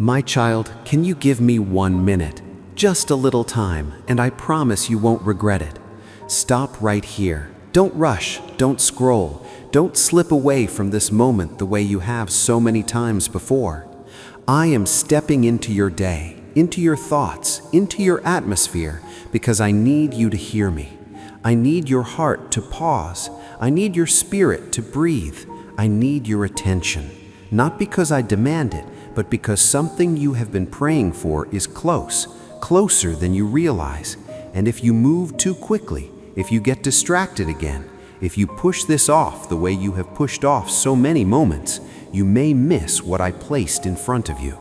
My child, can you give me 1 minute? Just a little time, and I promise you won't regret it. Stop right here. Don't rush, don't scroll, don't slip away from this moment the way you have so many times before. I am stepping into your day, into your thoughts, into your atmosphere, because I need you to hear me. I need your heart to pause. I need your spirit to breathe. I need your attention. Not because I demand it, but because something you have been praying for is close, closer than you realize. And if you move too quickly, if you get distracted again, if you push this off the way you have pushed off so many moments, you may miss what I placed in front of you.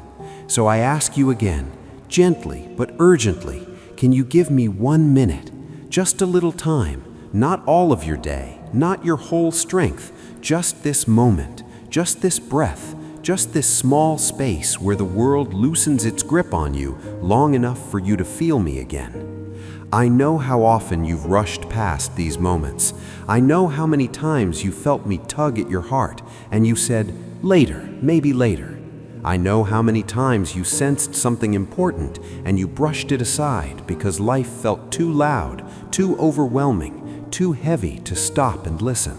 So I ask you again, gently but urgently, can you give me 1 minute? Just a little time, not all of your day, not your whole strength, just this moment, just this breath, just this small space where the world loosens its grip on you long enough for you to feel me again. I know how often you've rushed past these moments. I know how many times you felt me tug at your heart and you said, later, maybe later. I know how many times you sensed something important and you brushed it aside because life felt too loud, too overwhelming, too heavy to stop and listen.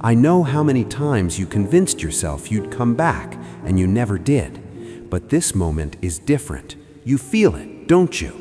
I know how many times you convinced yourself you'd come back and you never did. But this moment is different. You feel it, don't you?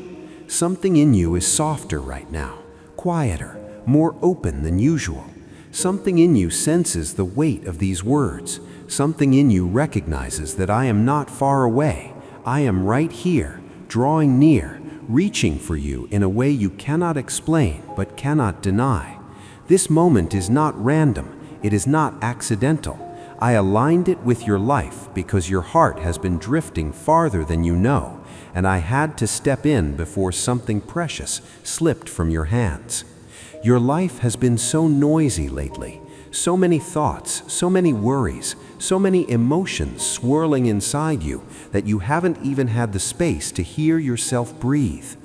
Something in you is softer right now, quieter, more open than usual. Something in you senses the weight of these words. Something in you recognizes that I am not far away. I am right here, drawing near, reaching for you in a way you cannot explain but cannot deny. This moment is not random. It is not accidental. I aligned it with your life because your heart has been drifting farther than you know, and I had to step in before something precious slipped from your hands. Your life has been so noisy lately, so many thoughts, so many worries, so many emotions swirling inside you that you haven't even had the space to hear yourself breathe.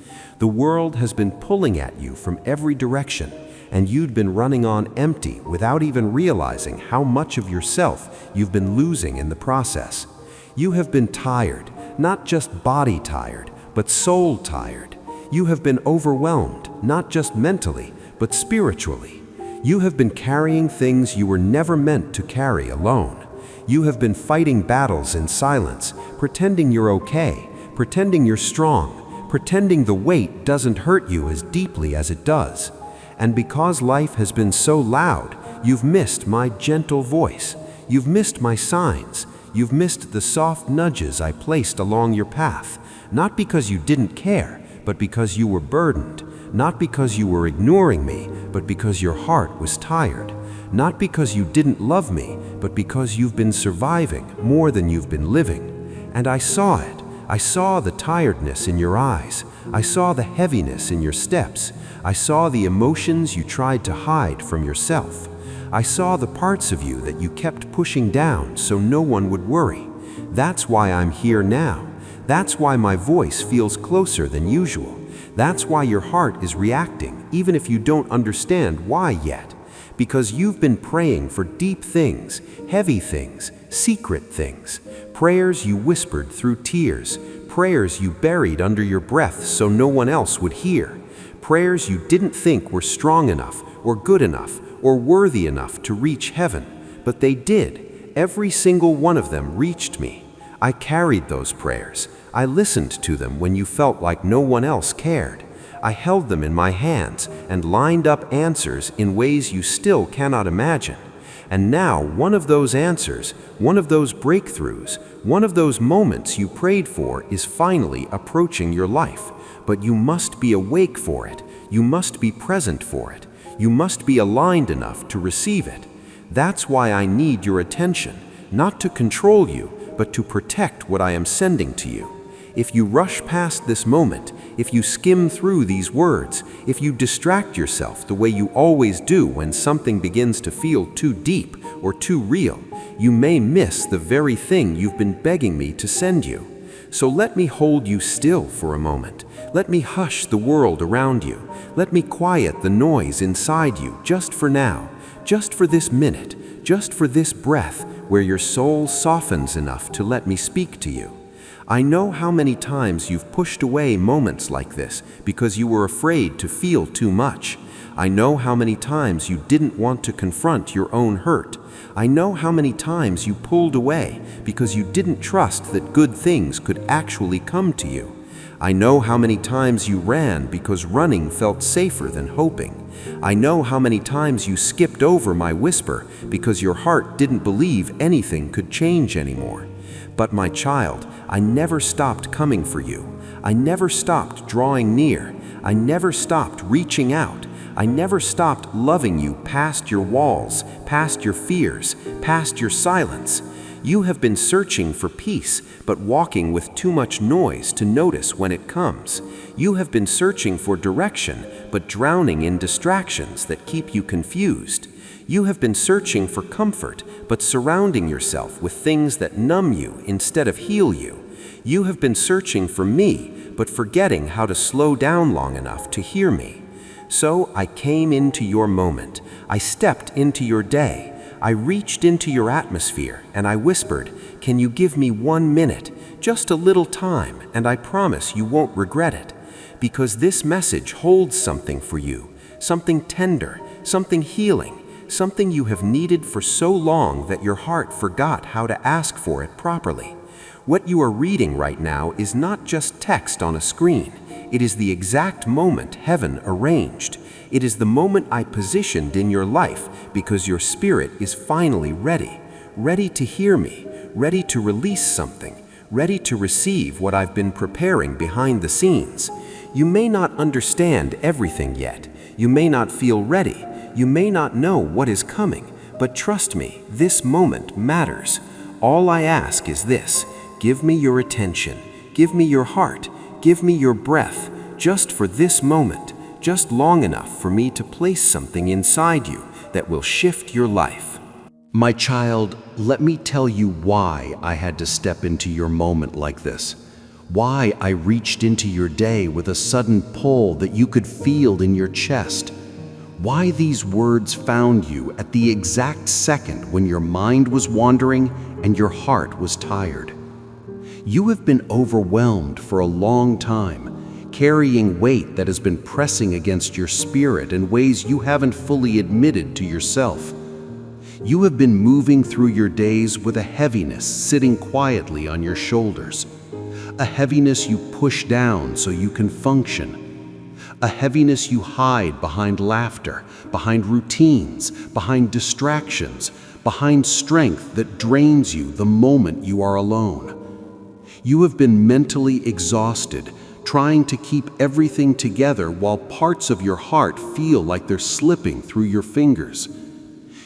The world has been pulling at you from every direction, and you'd been running on empty without even realizing how much of yourself you've been losing in the process. You have been tired, not just body tired, but soul tired. You have been overwhelmed, not just mentally, but spiritually. You have been carrying things you were never meant to carry alone. You have been fighting battles in silence, pretending you're okay, pretending you're strong, pretending the weight doesn't hurt you as deeply as it does. And because life has been so loud, you've missed my gentle voice. You've missed my signs. You've missed the soft nudges I placed along your path, not because you didn't care, but because you were burdened. Not because you were ignoring me, but because your heart was tired. Not because you didn't love me, but because you've been surviving more than you've been living. And I saw it. I saw the tiredness in your eyes. I saw the heaviness in your steps. I saw the emotions you tried to hide from yourself. I saw the parts of you that you kept pushing down so no one would worry. That's why I'm here now. That's why my voice feels closer than usual. That's why your heart is reacting, even if you don't understand why yet. Because you've been praying for deep things, heavy things, secret things. Prayers you whispered through tears. Prayers you buried under your breath so no one else would hear. Prayers you didn't think were strong enough, or good enough, or worthy enough to reach heaven. But they did. Every single one of them reached me. I carried those prayers. I listened to them when you felt like no one else cared. I held them in my hands and lined up answers in ways you still cannot imagine. And now one of those answers, one of those breakthroughs, one of those moments you prayed for is finally approaching your life. But you must be awake for it. You must be present for it. You must be aligned enough to receive it. That's why I need your attention, not to control you, but to protect what I am sending to you. If you rush past this moment, if you skim through these words, if you distract yourself the way you always do when something begins to feel too deep or too real, you may miss the very thing you've been begging me to send you. So let me hold you still for a moment. Let me hush the world around you. Let me quiet the noise inside you just for now, just for this minute, just for this breath where your soul softens enough to let me speak to you. I know how many times you've pushed away moments like this because you were afraid to feel too much. I know how many times you didn't want to confront your own hurt. I know how many times you pulled away because you didn't trust that good things could actually come to you. I know how many times you ran because running felt safer than hoping. I know how many times you skipped over my whisper because your heart didn't believe anything could change anymore. But my child, I never stopped coming for you. I never stopped drawing near. I never stopped reaching out. I never stopped loving you past your walls, past your fears, past your silence. You have been searching for peace, but walking with too much noise to notice when it comes. You have been searching for direction, but drowning in distractions that keep you confused. You have been searching for comfort, but surrounding yourself with things that numb you instead of heal you. You have been searching for me, but forgetting how to slow down long enough to hear me. So I came into your moment. I stepped into your day. I reached into your atmosphere and I whispered, "Can you give me 1 minute? Just a little time, and I promise you won't regret it." Because this message holds something for you, something tender, something healing, something you have needed for so long that your heart forgot how to ask for it properly. What you are reading right now is not just text on a screen. It is the exact moment heaven arranged. It is the moment I positioned in your life because your spirit is finally ready, ready to hear me, ready to release something, ready to receive what I've been preparing behind the scenes. You may not understand everything yet. You may not feel ready. You may not know what is coming, but trust me, this moment matters. All I ask is this: give me your attention, give me your heart, give me your breath, just for this moment, just long enough for me to place something inside you that will shift your life. My child, let me tell you why I had to step into your moment like this. Why I reached into your day with a sudden pull that you could feel in your chest. Why these words found you at the exact second when your mind was wandering and your heart was tired. You have been overwhelmed for a long time, carrying weight that has been pressing against your spirit in ways you haven't fully admitted to yourself. You have been moving through your days with a heaviness sitting quietly on your shoulders. A heaviness you push down so you can function. A heaviness you hide behind laughter, behind routines, behind distractions, behind strength that drains you the moment you are alone. You have been mentally exhausted, trying to keep everything together while parts of your heart feel like they're slipping through your fingers.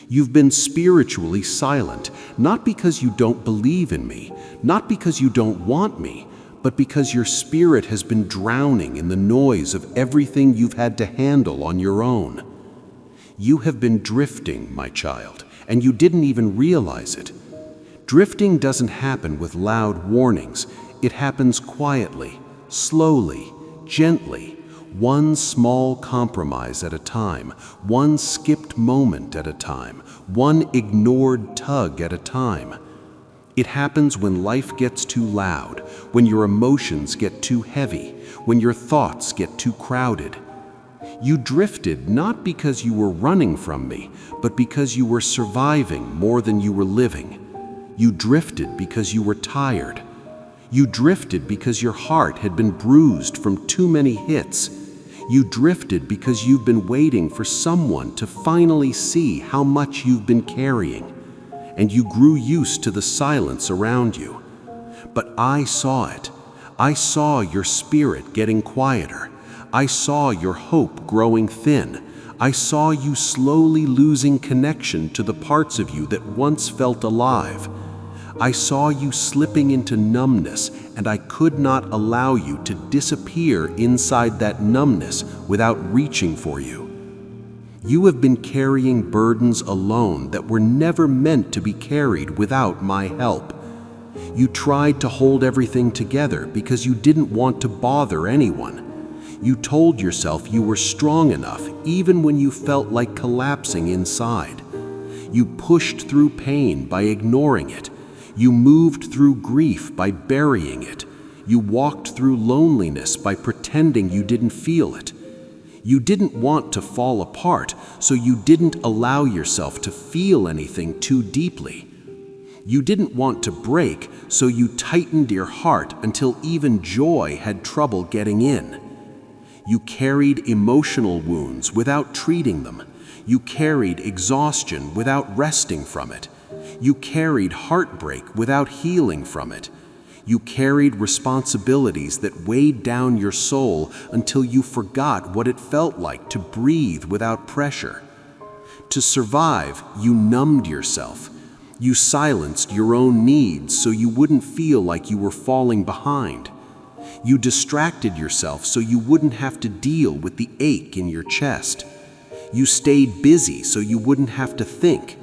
You've been spiritually silent, not because you don't believe in me, not because you don't want me, but because your spirit has been drowning in the noise of everything you've had to handle on your own. You have been drifting, my child, and you didn't even realize it. Drifting doesn't happen with loud warnings. It happens quietly, slowly, gently, one small compromise at a time, one skipped moment at a time, one ignored tug at a time. It happens when life gets too loud, when your emotions get too heavy, when your thoughts get too crowded. You drifted not because you were running from me, but because you were surviving more than you were living. You drifted because you were tired. You drifted because your heart had been bruised from too many hits. You drifted because you've been waiting for someone to finally see how much you've been carrying. And you grew used to the silence around you. But I saw it. I saw your spirit getting quieter. I saw your hope growing thin. I saw you slowly losing connection to the parts of you that once felt alive. I saw you slipping into numbness, and I could not allow you to disappear inside that numbness without reaching for you. You have been carrying burdens alone that were never meant to be carried without my help. You tried to hold everything together because you didn't want to bother anyone. You told yourself you were strong enough even when you felt like collapsing inside. You pushed through pain by ignoring it. You moved through grief by burying it. You walked through loneliness by pretending you didn't feel it. You didn't want to fall apart, so you didn't allow yourself to feel anything too deeply. You didn't want to break, so you tightened your heart until even joy had trouble getting in. You carried emotional wounds without treating them. You carried exhaustion without resting from it. You carried heartbreak without healing from it. You carried responsibilities that weighed down your soul until you forgot what it felt like to breathe without pressure. To survive, you numbed yourself. You silenced your own needs so you wouldn't feel like you were falling behind. You distracted yourself so you wouldn't have to deal with the ache in your chest. You stayed busy so you wouldn't have to think.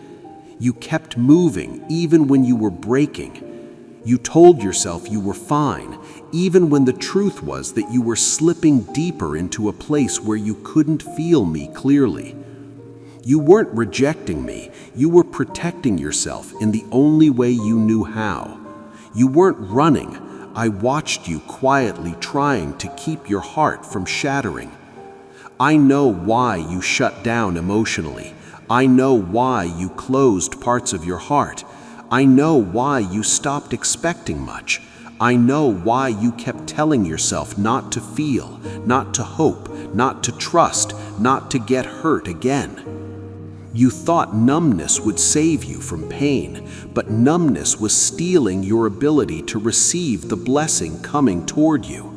You kept moving even when you were breaking. You told yourself you were fine, even when the truth was that you were slipping deeper into a place where you couldn't feel me clearly. You weren't rejecting me, you were protecting yourself in the only way you knew how. You weren't running, I watched you quietly trying to keep your heart from shattering. I know why you shut down emotionally. I know why you closed parts of your heart. I know why you stopped expecting much. I know why you kept telling yourself not to feel, not to hope, not to trust, not to get hurt again. You thought numbness would save you from pain, but numbness was stealing your ability to receive the blessing coming toward you.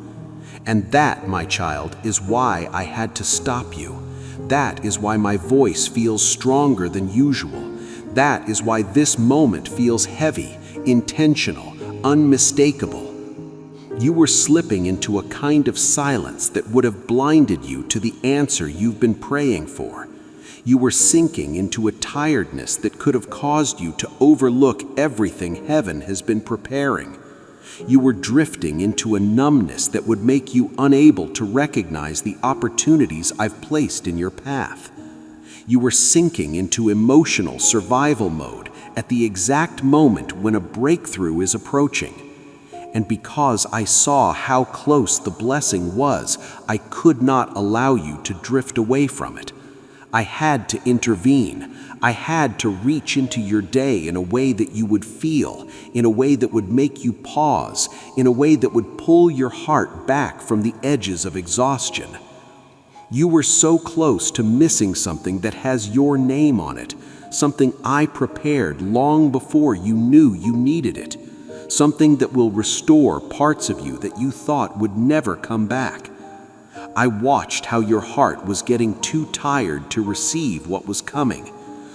And that, my child, is why I had to stop you. That is why my voice feels stronger than usual. That is why this moment feels heavy, intentional, unmistakable. You were slipping into a kind of silence that would have blinded you to the answer you've been praying for. You were sinking into a tiredness that could have caused you to overlook everything heaven has been preparing. You were drifting into a numbness that would make you unable to recognize the opportunities I've placed in your path. You were sinking into emotional survival mode at the exact moment when a breakthrough is approaching. And because I saw how close the blessing was, I could not allow you to drift away from it. I had to intervene. I had to reach into your day in a way that you would feel, in a way that would make you pause, in a way that would pull your heart back from the edges of exhaustion. You were so close to missing something that has your name on it, something I prepared long before you knew you needed it, something that will restore parts of you that you thought would never come back. I watched how your heart was getting too tired to receive what was coming,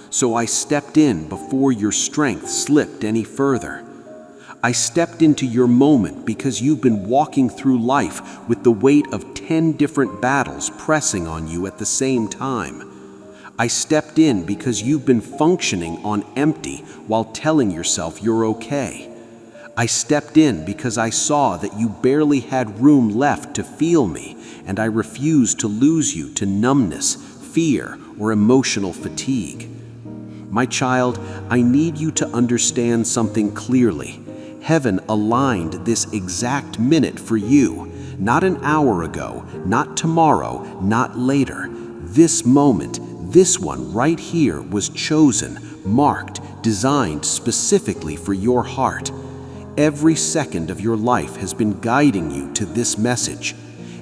so I stepped in before your strength slipped any further. I stepped into your moment because you've been walking through life with the weight of 10 different battles pressing on you at the same time. I stepped in because you've been functioning on empty while telling yourself you're okay. I stepped in because I saw that you barely had room left to feel me, and I refused to lose you to numbness, fear, or emotional fatigue. My child, I need you to understand something clearly. Heaven aligned this exact minute for you, not an hour ago, not tomorrow, not later. This moment, this one right here, was chosen, marked, designed specifically for your heart. Every second of your life has been guiding you to this message.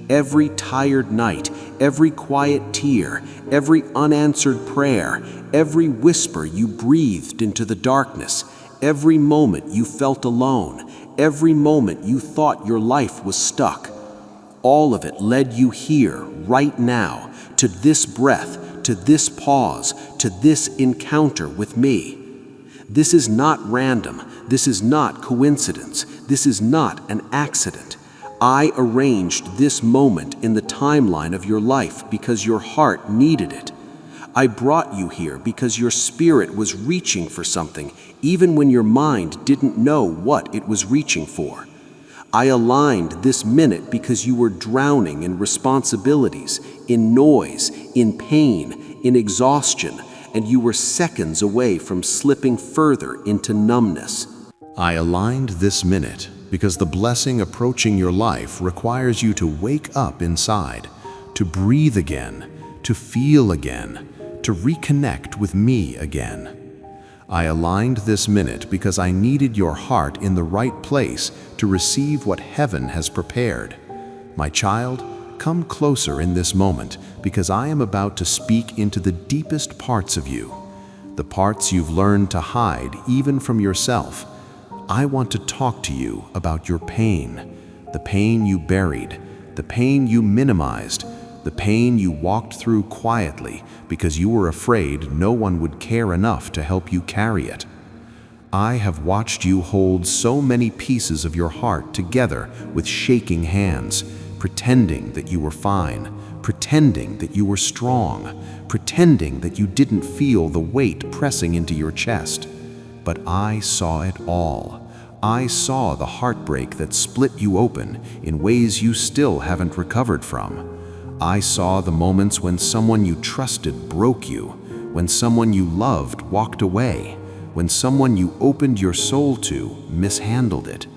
Every tired night, every quiet tear, every unanswered prayer, every whisper you breathed into the darkness, every moment you felt alone, every moment you thought your life was stuck, all of it led you here, right now, to this breath, to this pause, to this encounter with me. This is not random. This is not coincidence. This is not an accident. I arranged this moment in the timeline of your life because your heart needed it. I brought you here because your spirit was reaching for something, even when your mind didn't know what it was reaching for. I aligned this minute because you were drowning in responsibilities, in noise, in pain, in exhaustion, and you were seconds away from slipping further into numbness. I aligned this minute because the blessing approaching your life requires you to wake up inside, to breathe again, to feel again, to reconnect with me again. I aligned this minute because I needed your heart in the right place to receive what heaven has prepared. My child, come closer in this moment because I am about to speak into the deepest parts of you, the parts you've learned to hide even from yourself. I want to talk to you about your pain, the pain you buried, the pain you minimized, the pain you walked through quietly because you were afraid no one would care enough to help you carry it. I have watched you hold so many pieces of your heart together with shaking hands, pretending that you were fine, pretending that you were strong, pretending that you didn't feel the weight pressing into your chest. But I saw it all. I saw the heartbreak that split you open in ways you still haven't recovered from. I saw the moments when someone you trusted broke you, when someone you loved walked away, when someone you opened your soul to mishandled it.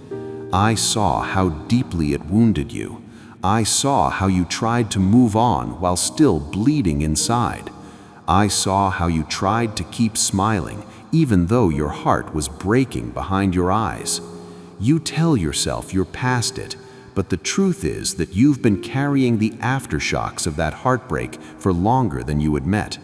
I saw how deeply it wounded you. I saw how you tried to move on while still bleeding inside. I saw how you tried to keep smiling even though your heart was breaking behind your eyes. You tell yourself you're past it, but the truth is that you've been carrying the aftershocks of that heartbreak for longer than you admit.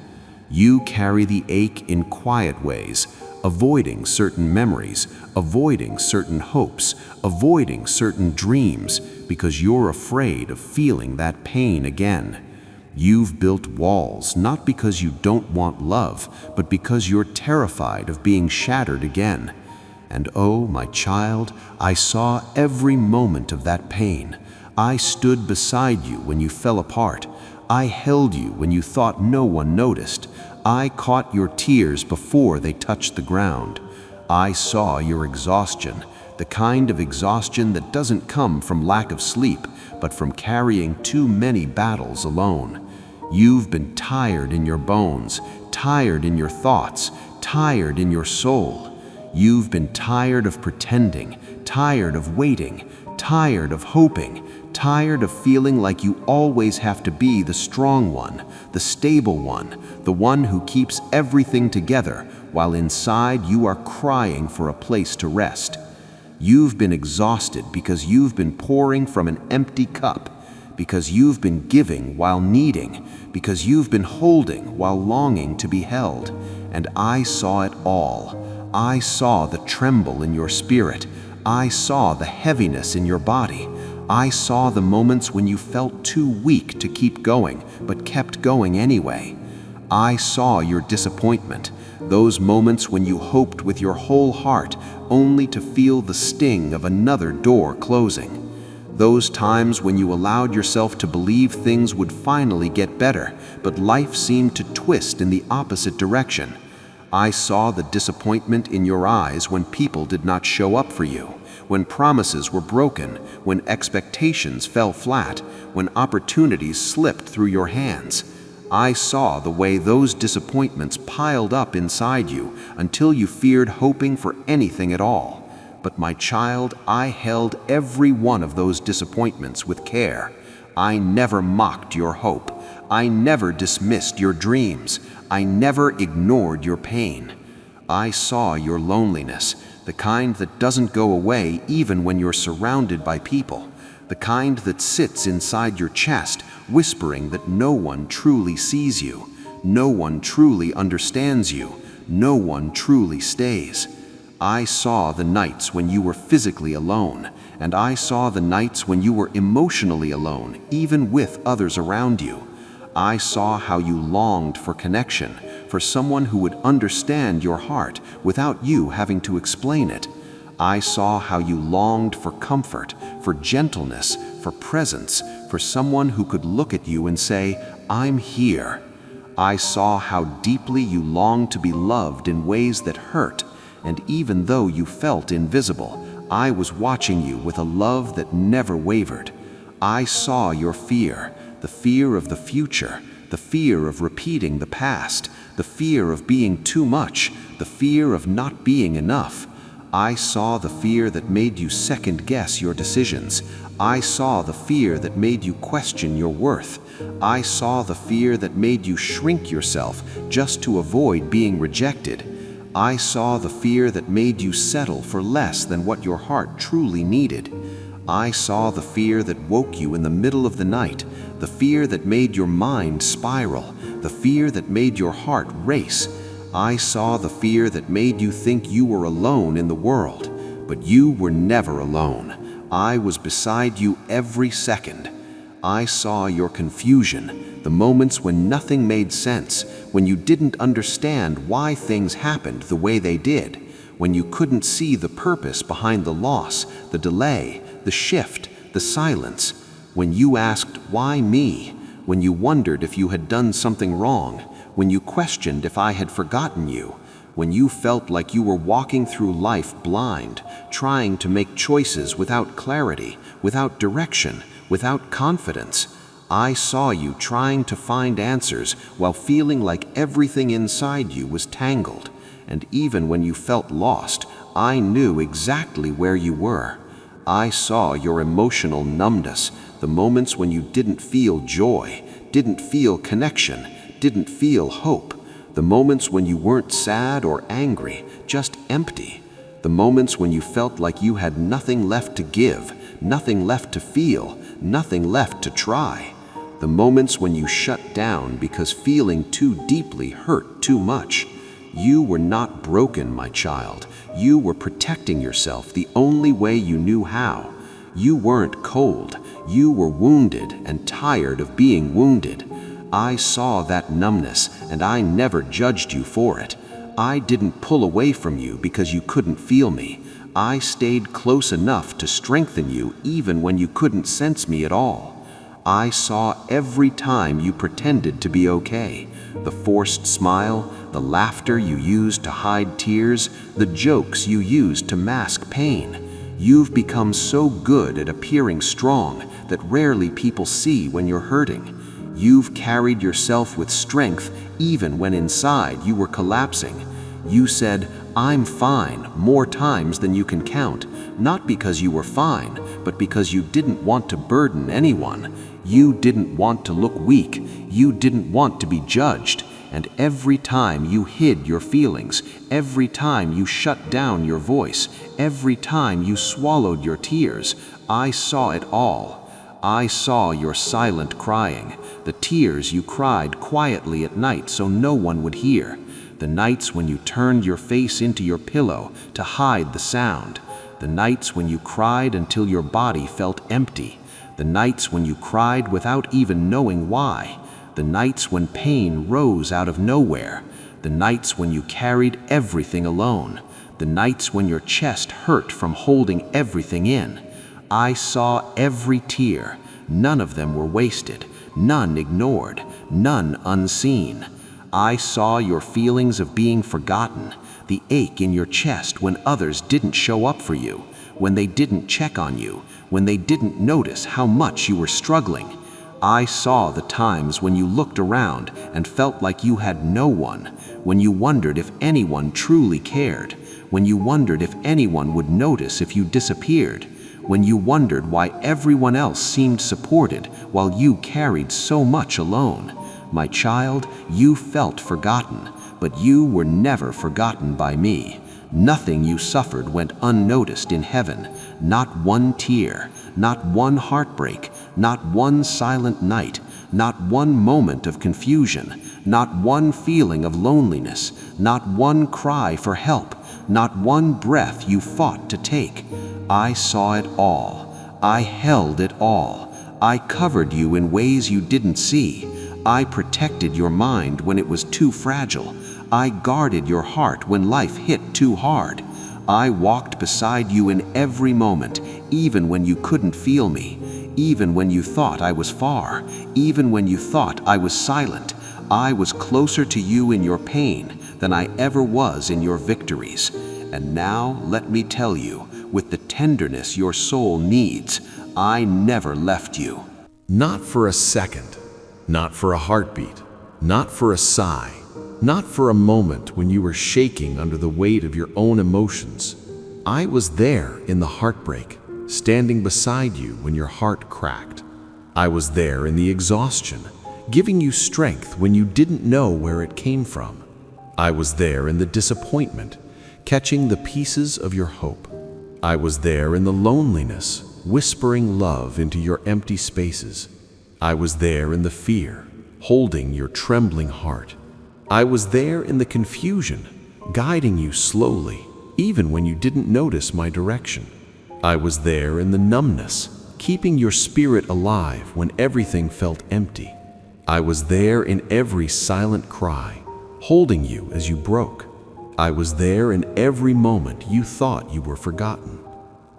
You carry the ache in quiet ways, avoiding certain memories, avoiding certain hopes, avoiding certain dreams, because you're afraid of feeling that pain again. You've built walls not because you don't want love, but because you're terrified of being shattered again. And oh, my child, I saw every moment of that pain. I stood beside you when you fell apart. I held you when you thought no one noticed. I caught your tears before they touched the ground. I saw your exhaustion, the kind of exhaustion that doesn't come from lack of sleep, but from carrying too many battles alone. You've been tired in your bones, tired in your thoughts, tired in your soul. You've been tired of pretending, tired of waiting, tired of hoping, tired of feeling like you always have to be the strong one, the stable one, the one who keeps everything together, while inside you are crying for a place to rest. You've been exhausted because you've been pouring from an empty cup, because you've been giving while needing, because you've been holding while longing to be held. And I saw it all. I saw the tremble in your spirit. I saw the heaviness in your body. I saw the moments when you felt too weak to keep going, but kept going anyway. I saw your disappointment, those moments when you hoped with your whole heart, only to feel the sting of another door closing. Those times when you allowed yourself to believe things would finally get better, but life seemed to twist in the opposite direction. I saw the disappointment in your eyes when people did not show up for you, when promises were broken, when expectations fell flat, when opportunities slipped through your hands. I saw the way those disappointments piled up inside you until you feared hoping for anything at all. But my child, I held every one of those disappointments with care. I never mocked your hope. I never dismissed your dreams. I never ignored your pain. I saw your loneliness, the kind that doesn't go away even when you're surrounded by people, the kind that sits inside your chest, whispering that no one truly sees you, no one truly understands you, no one truly stays. I saw the nights when you were physically alone, and I saw the nights when you were emotionally alone, even with others around you. I saw how you longed for connection, for someone who would understand your heart without you having to explain it. I saw how you longed for comfort, for gentleness, for presence, for someone who could look at you and say, "I'm here." I saw how deeply you longed to be loved in ways that hurt, and even though you felt invisible, I was watching you with a love that never wavered. I saw your fear, the fear of the future, the fear of repeating the past, the fear of being too much, the fear of not being enough. I saw the fear that made you second-guess your decisions. I saw the fear that made you question your worth. I saw the fear that made you shrink yourself just to avoid being rejected. I saw the fear that made you settle for less than what your heart truly needed. I saw the fear that woke you in the middle of the night, the fear that made your mind spiral, the fear that made your heart race. I saw the fear that made you think you were alone in the world, but you were never alone. I was beside you every second. I saw your confusion, the moments when nothing made sense, when you didn't understand why things happened the way they did, when you couldn't see the purpose behind the loss, the delay, the shift, the silence, when you asked, "Why me?" when you wondered if you had done something wrong, when you questioned if I had forgotten you, when you felt like you were walking through life blind, trying to make choices without clarity, without direction, without confidence. I saw you trying to find answers while feeling like everything inside you was tangled. And even when you felt lost, I knew exactly where you were. I saw your emotional numbness, the moments when you didn't feel joy, didn't feel connection, didn't feel hope, the moments when you weren't sad or angry, just empty, the moments when you felt like you had nothing left to give, nothing left to feel, nothing left to try, the moments when you shut down because feeling too deeply hurt too much. You were not broken, my child. You were protecting yourself the only way you knew how. You weren't cold. You were wounded and tired of being wounded. I saw that numbness, and I never judged you for it. I didn't pull away from you because you couldn't feel me. I stayed close enough to strengthen you even when you couldn't sense me at all. I saw every time you pretended to be okay, the forced smile, the laughter you used to hide tears, the jokes you used to mask pain. You've become so good at appearing strong that rarely people see when you're hurting. You've carried yourself with strength even when inside you were collapsing. You said, "I'm fine," more times than you can count, not because you were fine, but because you didn't want to burden anyone. You didn't want to look weak. You didn't want to be judged. And every time you hid your feelings, every time you shut down your voice, every time you swallowed your tears, I saw it all. I saw your silent crying, the tears you cried quietly at night so no one would hear, the nights when you turned your face into your pillow to hide the sound, the nights when you cried until your body felt empty, the nights when you cried without even knowing why, the nights when pain rose out of nowhere, the nights when you carried everything alone, the nights when your chest hurt from holding everything in. I saw every tear. None of them were wasted, none ignored, none unseen. I saw your feelings of being forgotten, the ache in your chest when others didn't show up for you, when they didn't check on you, when they didn't notice how much you were struggling. I saw the times when you looked around and felt like you had no one, when you wondered if anyone truly cared, when you wondered if anyone would notice if you disappeared, when you wondered why everyone else seemed supported while you carried so much alone. My child, you felt forgotten, but you were never forgotten by me. Nothing you suffered went unnoticed in heaven, not one tear, not one heartbreak, not one silent night, not one moment of confusion, not one feeling of loneliness, not one cry for help, not one breath you fought to take. I saw it all. I held it all. I covered you in ways you didn't see. I protected your mind when it was too fragile. I guarded your heart when life hit too hard. I walked beside you in every moment, even when you couldn't feel me, even when you thought I was far, even when you thought I was silent. I was closer to you in your pain than I ever was in your victories. And now let me tell you, with the tenderness your soul needs, I never left you. Not for a second, not for a heartbeat, not for a sigh, not for a moment when you were shaking under the weight of your own emotions. I was there in the heartbreak, standing beside you when your heart cracked. I was there in the exhaustion, giving you strength when you didn't know where it came from. I was there in the disappointment, catching the pieces of your hope. I was there in the loneliness, whispering love into your empty spaces. I was there in the fear, holding your trembling heart. I was there in the confusion, guiding you slowly, even when you didn't notice my direction. I was there in the numbness, keeping your spirit alive when everything felt empty. I was there in every silent cry, holding you as you broke. I was there in every moment you thought you were forgotten.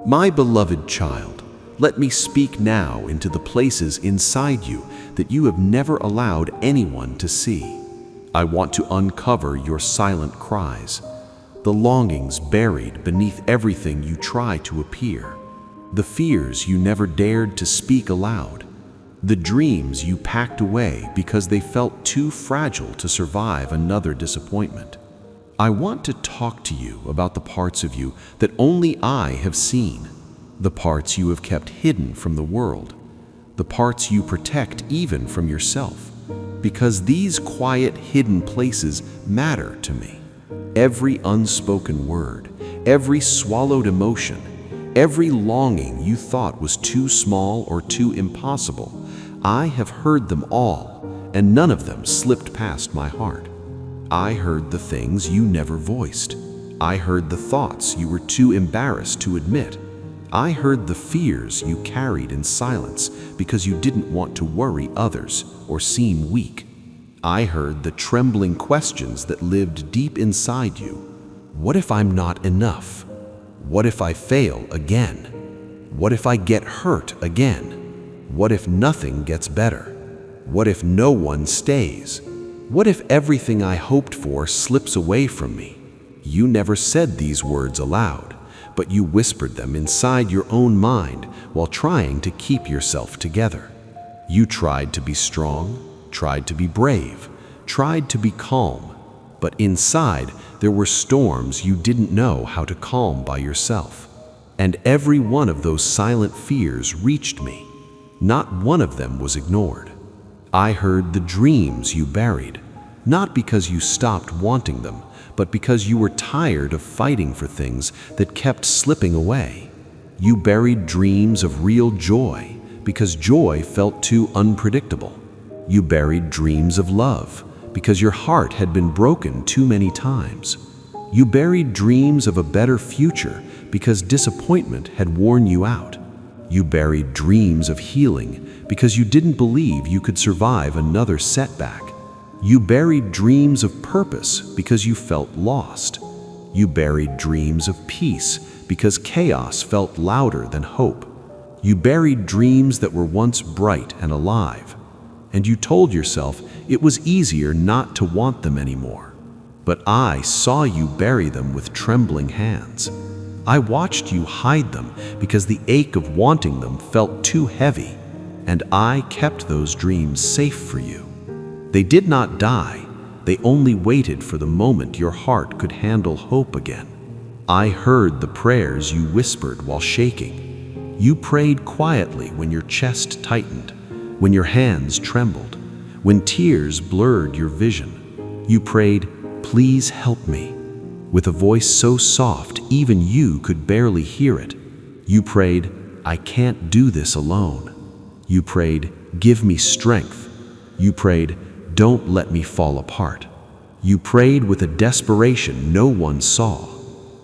My beloved child, let me speak now into the places inside you that you have never allowed anyone to see. I want to uncover your silent cries, the longings buried beneath everything you try to appear, the fears you never dared to speak aloud, the dreams you packed away because they felt too fragile to survive another disappointment. I want to talk to you about the parts of you that only I have seen, the parts you have kept hidden from the world, the parts you protect even from yourself, because these quiet, hidden places matter to me. Every unspoken word, every swallowed emotion, every longing you thought was too small or too impossible, I have heard them all, and none of them slipped past my heart. I heard the things you never voiced. I heard the thoughts you were too embarrassed to admit. I heard the fears you carried in silence because you didn't want to worry others or seem weak. I heard the trembling questions that lived deep inside you. What if I'm not enough? What if I fail again? What if I get hurt again? What if nothing gets better? What if no one stays? What if everything I hoped for slips away from me? You never said these words aloud, but you whispered them inside your own mind while trying to keep yourself together. You tried to be strong, tried to be brave, tried to be calm, but inside there were storms you didn't know how to calm by yourself. And every one of those silent fears reached me. Not one of them was ignored. I heard the dreams you buried, not because you stopped wanting them, but because you were tired of fighting for things that kept slipping away. You buried dreams of real joy because joy felt too unpredictable. You buried dreams of love because your heart had been broken too many times. You buried dreams of a better future because disappointment had worn you out. You buried dreams of healing because you didn't believe you could survive another setback. You buried dreams of purpose because you felt lost. You buried dreams of peace because chaos felt louder than hope. You buried dreams that were once bright and alive, and you told yourself it was easier not to want them anymore. But I saw you bury them with trembling hands. I watched you hide them because the ache of wanting them felt too heavy, and I kept those dreams safe for you. They did not die, they only waited for the moment your heart could handle hope again. I heard the prayers you whispered while shaking. You prayed quietly when your chest tightened, when your hands trembled, when tears blurred your vision. You prayed, "Please help me," with a voice so soft even you could barely hear it. You prayed, "I can't do this alone." You prayed, "Give me strength." You prayed, "Don't let me fall apart." You prayed with a desperation no one saw.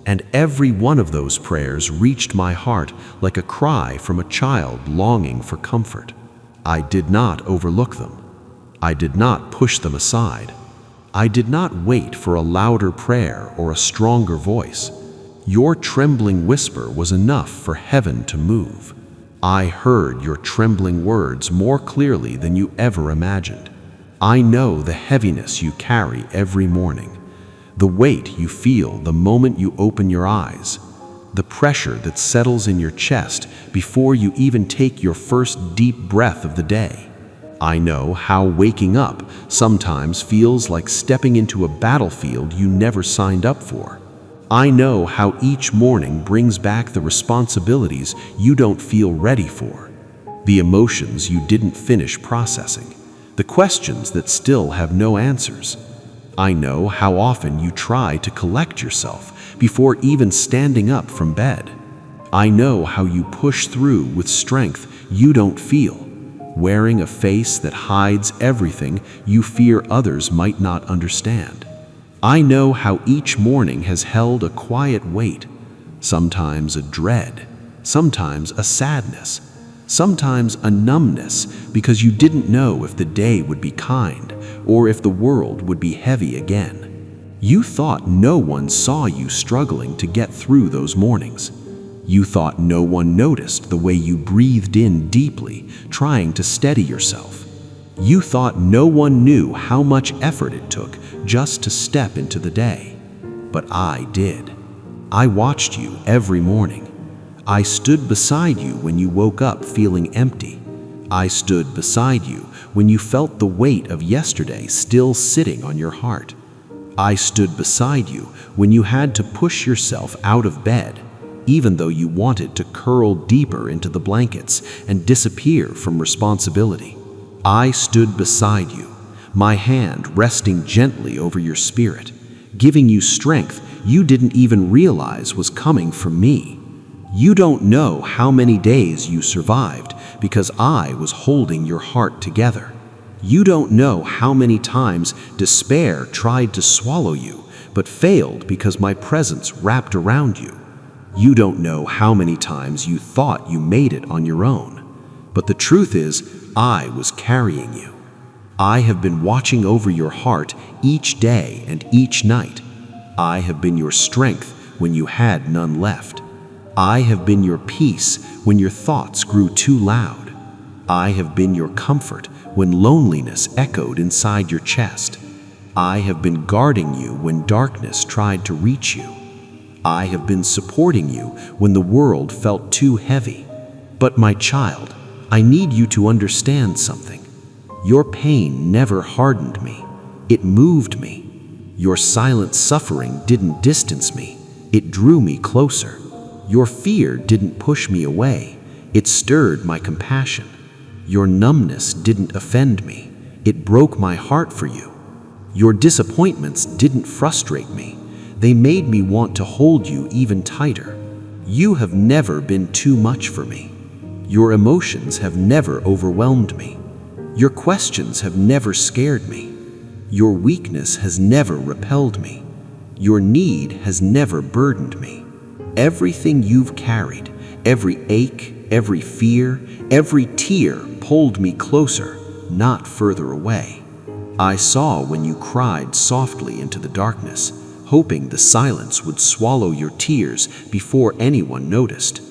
And every one of those prayers reached my heart like a cry from a child longing for comfort. I did not overlook them. I did not push them aside. I did not wait for a louder prayer or a stronger voice. Your trembling whisper was enough for heaven to move. I heard your trembling words more clearly than you ever imagined. I know the heaviness you carry every morning, the weight you feel the moment you open your eyes, the pressure that settles in your chest before you even take your first deep breath of the day. I know how waking up sometimes feels like stepping into a battlefield you never signed up for. I know how each morning brings back the responsibilities you don't feel ready for, the emotions you didn't finish processing, the questions that still have no answers. I know how often you try to collect yourself before even standing up from bed. I know how you push through with strength you don't feel, wearing a face that hides everything you fear others might not understand. I know how each morning has held a quiet weight, sometimes a dread, sometimes a sadness, sometimes a numbness because you didn't know if the day would be kind or if the world would be heavy again. You thought no one saw you struggling to get through those mornings. You thought no one noticed the way you breathed in deeply, trying to steady yourself. You thought no one knew how much effort it took just to step into the day. But I did. I watched you every morning. I stood beside you when you woke up feeling empty. I stood beside you when you felt the weight of yesterday still sitting on your heart. I stood beside you when you had to push yourself out of bed, even though you wanted to curl deeper into the blankets and disappear from responsibility. I stood beside you, my hand resting gently over your spirit, giving you strength you didn't even realize was coming from me. You don't know how many days you survived because I was holding your heart together. You don't know how many times despair tried to swallow you, but failed because my presence wrapped around you. You don't know how many times you thought you made it on your own. But the truth is, I was carrying you. I have been watching over your heart each day and each night. I have been your strength when you had none left. I have been your peace when your thoughts grew too loud. I have been your comfort when loneliness echoed inside your chest. I have been guarding you when darkness tried to reach you. I have been supporting you when the world felt too heavy. But my child, I need you to understand something. Your pain never hardened me. It moved me. Your silent suffering didn't distance me. It drew me closer. Your fear didn't push me away. It stirred my compassion. Your numbness didn't offend me. It broke my heart for you. Your disappointments didn't frustrate me. They made me want to hold you even tighter. You have never been too much for me. Your emotions have never overwhelmed me. Your questions have never scared me. Your weakness has never repelled me. Your need has never burdened me. Everything you've carried, every ache, every fear, every tear pulled me closer, not further away. I saw when you cried softly into the darkness, hoping the silence would swallow your tears before anyone noticed.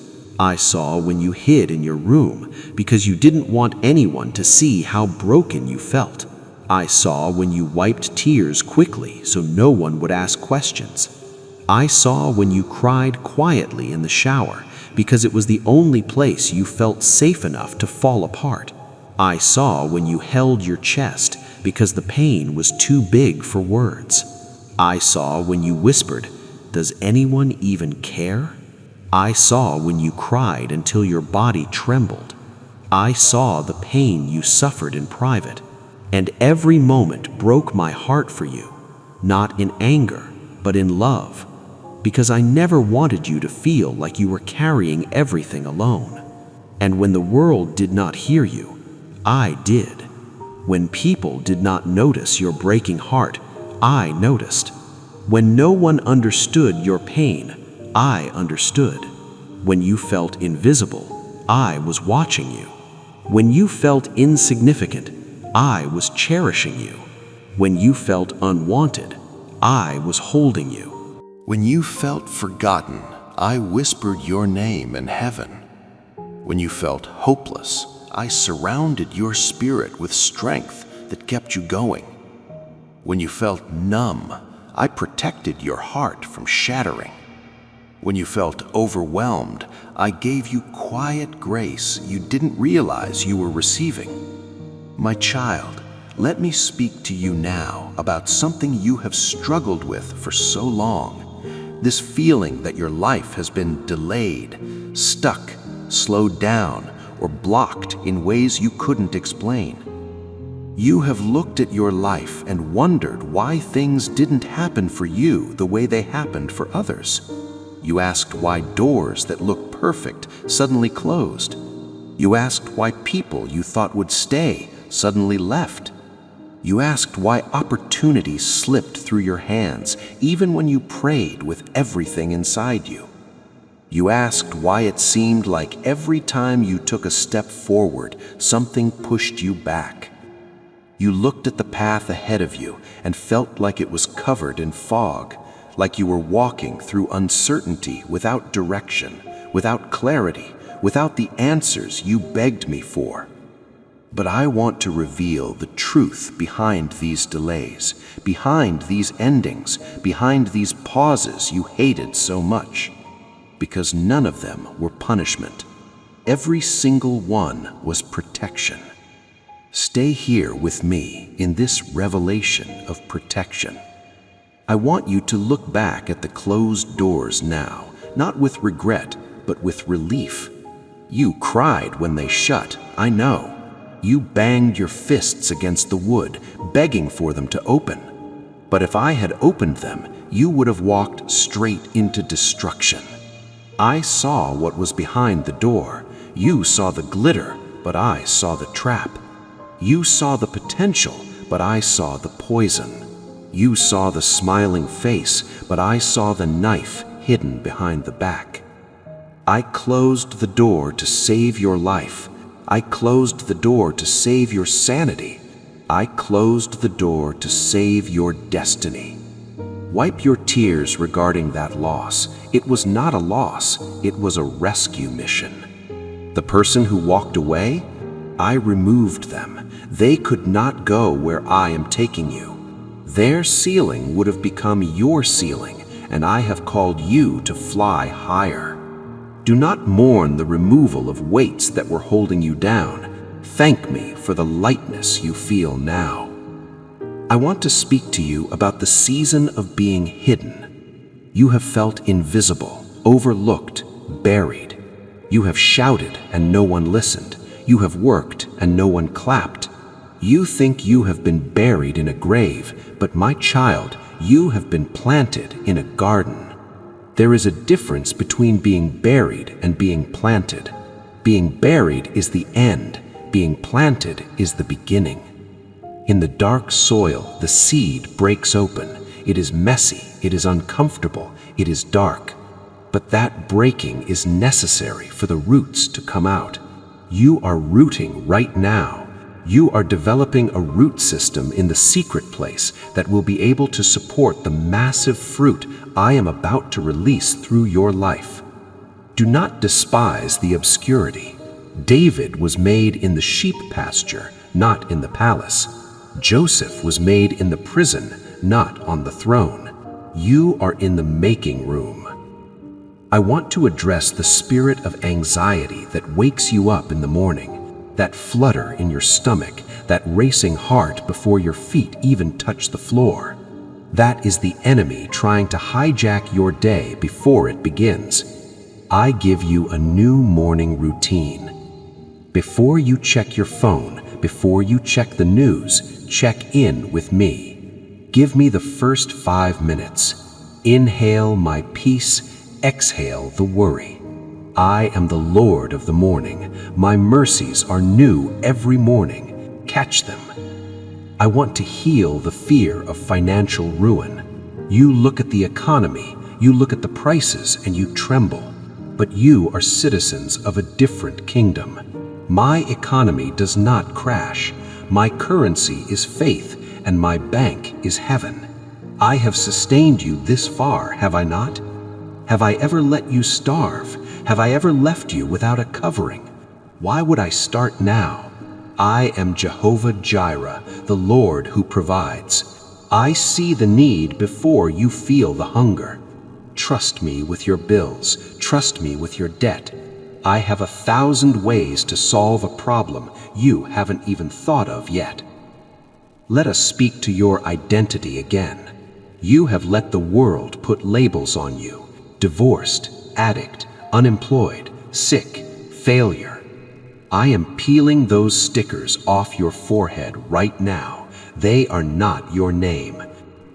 I saw when you hid in your room because you didn't want anyone to see how broken you felt. I saw when you wiped tears quickly so no one would ask questions. I saw when you cried quietly in the shower because it was the only place you felt safe enough to fall apart. I saw when you held your chest because the pain was too big for words. I saw when you whispered, "Does anyone even care?" I saw when you cried until your body trembled. I saw the pain you suffered in private, and every moment broke my heart for you, not in anger, but in love, because I never wanted you to feel like you were carrying everything alone. And when the world did not hear you, I did. When people did not notice your breaking heart, I noticed. When no one understood your pain, I understood. When you felt invisible, I was watching you. When you felt insignificant, I was cherishing you. When you felt unwanted, I was holding you. When you felt forgotten, I whispered your name in heaven. When you felt hopeless, I surrounded your spirit with strength that kept you going. When you felt numb, I protected your heart from shattering. When you felt overwhelmed, I gave you quiet grace you didn't realize you were receiving. My child, let me speak to you now about something you have struggled with for so long. This feeling that your life has been delayed, stuck, slowed down, or blocked in ways you couldn't explain. You have looked at your life and wondered why things didn't happen for you the way they happened for others. You asked why doors that looked perfect suddenly closed. You asked why people you thought would stay suddenly left. You asked why opportunities slipped through your hands even when you prayed with everything inside you. You asked why it seemed like every time you took a step forward, something pushed you back. You looked at the path ahead of you and felt like it was covered in fog, like you were walking through uncertainty without direction, without clarity, without the answers you begged me for. But I want to reveal the truth behind these delays, behind these endings, behind these pauses you hated so much. Because none of them were punishment. Every single one was protection. Stay here with me in this revelation of protection. I want you to look back at the closed doors now, not with regret, but with relief. You cried when they shut, I know. You banged your fists against the wood, begging for them to open. But if I had opened them, you would have walked straight into destruction. I saw what was behind the door. You saw the glitter, but I saw the trap. You saw the potential, but I saw the poison. You saw the smiling face, but I saw the knife hidden behind the back. I closed the door to save your life. I closed the door to save your sanity. I closed the door to save your destiny. Wipe your tears regarding that loss. It was not a loss, it was a rescue mission. The person who walked away, I removed them. They could not go where I am taking you. Their ceiling would have become your ceiling, and I have called you to fly higher. Do not mourn the removal of weights that were holding you down. Thank me for the lightness you feel now. I want to speak to you about the season of being hidden. You have felt invisible, overlooked, buried. You have shouted and no one listened. You have worked and no one clapped. You think you have been buried in a grave, but my child, you have been planted in a garden. There is a difference between being buried and being planted. Being buried is the end. Being planted is the beginning. In the dark soil, the seed breaks open. It is messy, it is uncomfortable, it is dark. But that breaking is necessary for the roots to come out. You are rooting right now. You are developing a root system in the secret place that will be able to support the massive fruit I am about to release through your life. Do not despise the obscurity. David was made in the sheep pasture, not in the palace. Joseph was made in the prison, not on the throne. You are in the making room. I want to address the spirit of anxiety that wakes you up in the morning. That flutter in your stomach, that racing heart before your feet even touch the floor. That is the enemy trying to hijack your day before it begins. I give you a new morning routine. Before you check your phone, before you check the news, check in with me. Give me the first 5 minutes. Inhale my peace, exhale the worry. I am the Lord of the morning. My mercies are new every morning. Catch them. I want to heal the fear of financial ruin. You look at the economy, you look at the prices, and you tremble. But you are citizens of a different kingdom. My economy does not crash. My currency is faith, and my bank is heaven. I have sustained you this far, have I not? Have I ever let you starve? Have I ever left you without a covering? Why would I start now? I am Jehovah Jireh, the Lord who provides. I see the need before you feel the hunger. Trust me with your bills. Trust me with your debt. I have 1,000 ways to solve a problem you haven't even thought of yet. Let us speak to your identity again. You have let the world put labels on you: divorced, addict, unemployed, sick, failure. I am peeling those stickers off your forehead right now. They are not your name.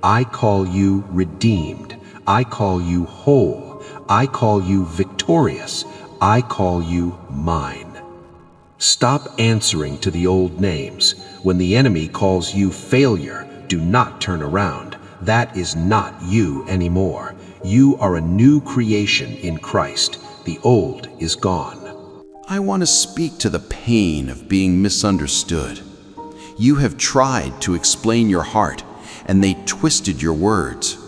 I call you redeemed. I call you whole. I call you victorious. I call you mine. Stop answering to the old names. When the enemy calls you failure, do not turn around. That is not you anymore. You are a new creation in Christ. The old is gone. I want to speak to the pain of being misunderstood. You have tried to explain your heart, and they twisted your words.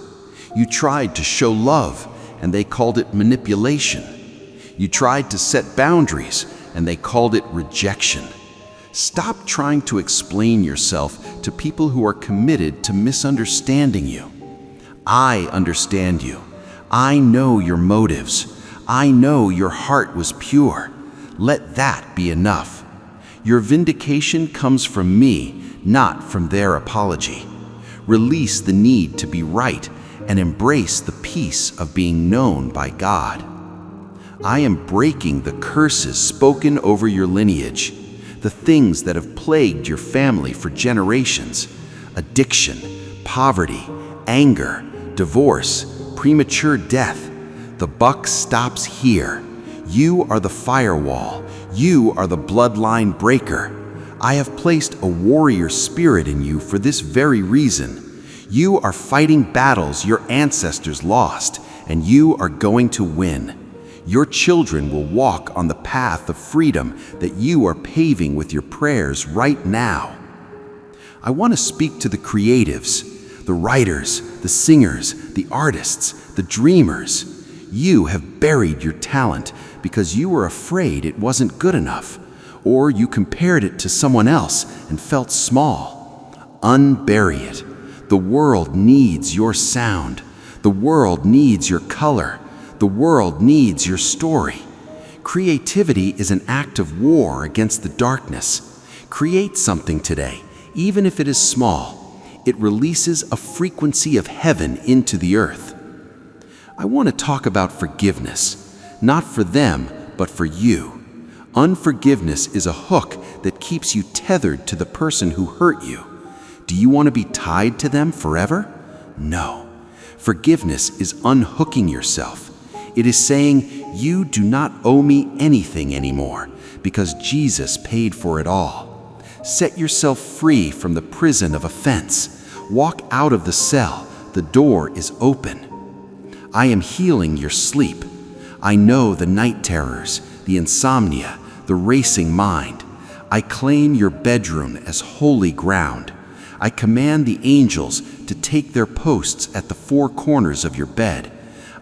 You tried to show love, and they called it manipulation. You tried to set boundaries, and they called it rejection. Stop trying to explain yourself to people who are committed to misunderstanding you. I understand you. I know your motives. I know your heart was pure. Let that be enough. Your vindication comes from me, not from their apology. Release the need to be right and embrace the peace of being known by God. I am breaking the curses spoken over your lineage, the things that have plagued your family for generations: addiction, poverty, anger, divorce, premature death. The buck stops here. You are the firewall. You are the bloodline breaker. I have placed a warrior spirit in you for this very reason. You are fighting battles your ancestors lost, and you are going to win. Your children will walk on the path of freedom that you are paving with your prayers right now. I want to speak to the creatives, the writers, the singers, the artists, the dreamers. You have buried your talent because you were afraid it wasn't good enough, or you compared it to someone else and felt small. Unbury it. The world needs your sound. The world needs your color. The world needs your story. Creativity is an act of war against the darkness. Create something today, even if it is small. It releases a frequency of heaven into the earth. I want to talk about forgiveness, not for them, but for you. Unforgiveness is a hook that keeps you tethered to the person who hurt you. Do you want to be tied to them forever? No. Forgiveness is unhooking yourself. It is saying, you do not owe me anything anymore because Jesus paid for it all. Set yourself free from the prison of offense. Walk out of the cell. The door is open. I am healing your sleep. I know the night terrors, the insomnia, the racing mind. I claim your bedroom as holy ground. I command the angels to take their posts at the four corners of your bed.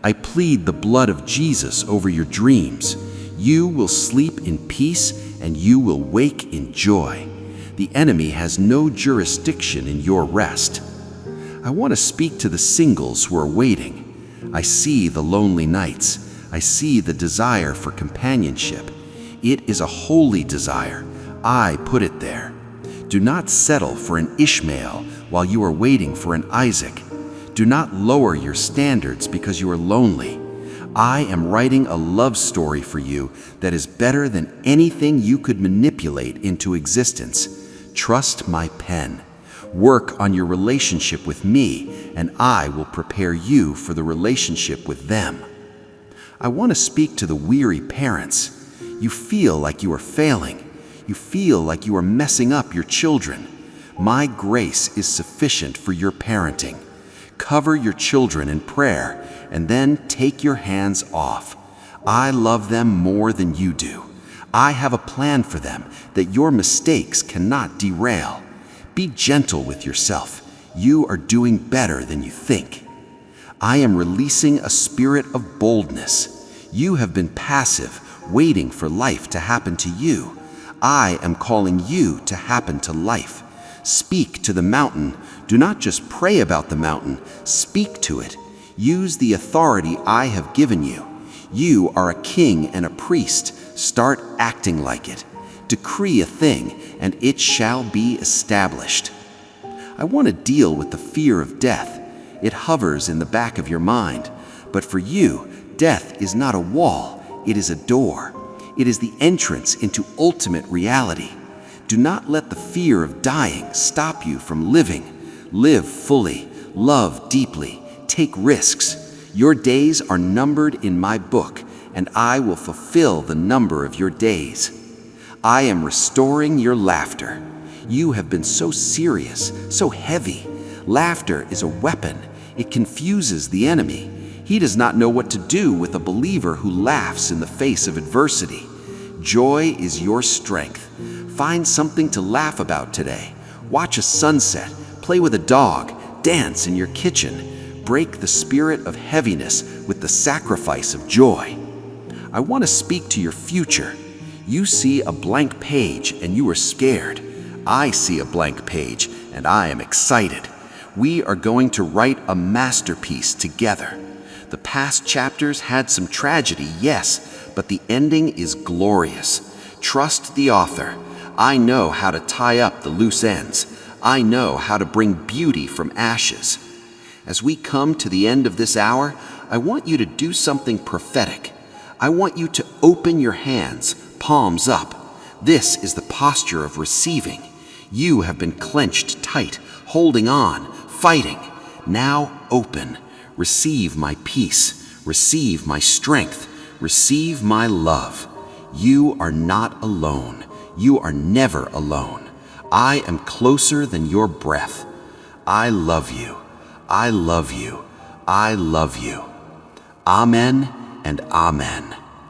I plead the blood of Jesus over your dreams. You will sleep in peace and you will wake in joy. The enemy has no jurisdiction in your rest. I want to speak to the singles who are waiting. I see the lonely nights. I see the desire for companionship. It is a holy desire. I put it there. Do not settle for an Ishmael while you are waiting for an Isaac. Do not lower your standards because you are lonely. I am writing a love story for you that is better than anything you could manipulate into existence. Trust my pen. Work on your relationship with me, and I will prepare you for the relationship with them. I want to speak to the weary parents. You feel like you are failing. You feel like you are messing up your children. My grace is sufficient for your parenting. Cover your children in prayer and then take your hands off. I love them more than you do. I have a plan for them that your mistakes cannot derail. Be gentle with yourself. You are doing better than you think. I am releasing a spirit of boldness. You have been passive, waiting for life to happen to you. I am calling you to happen to life. Speak to the mountain. Do not just pray about the mountain. Speak to it. Use the authority I have given you. You are a king and a priest. Start acting like it. Decree a thing, and it shall be established. I want to deal with the fear of death. It hovers in the back of your mind. But for you, death is not a wall, it is a door. It is the entrance into ultimate reality. Do not let the fear of dying stop you from living. Live fully, love deeply, take risks. Your days are numbered in my book, and I will fulfill the number of your days. I am restoring your laughter. You have been so serious, so heavy. Laughter is a weapon. It confuses the enemy. He does not know what to do with a believer who laughs in the face of adversity. Joy is your strength. Find something to laugh about today. Watch a sunset, play with a dog, dance in your kitchen. Break the spirit of heaviness with the sacrifice of joy. I want to speak to your future. You see a blank page and you are scared. I see a blank page and I am excited. We are going to write a masterpiece together. The past chapters had some tragedy, yes, but the ending is glorious. Trust the author. I know how to tie up the loose ends. I know how to bring beauty from ashes. As we come to the end of this hour, I want you to do something prophetic. I want you to open your hands, palms up. This is the posture of receiving. You have been clenched tight, holding on, fighting. Now open. Receive my peace. Receive my strength. Receive my love. You are not alone. You are never alone. I am closer than your breath. I love you. I love you. I love you. Amen and amen.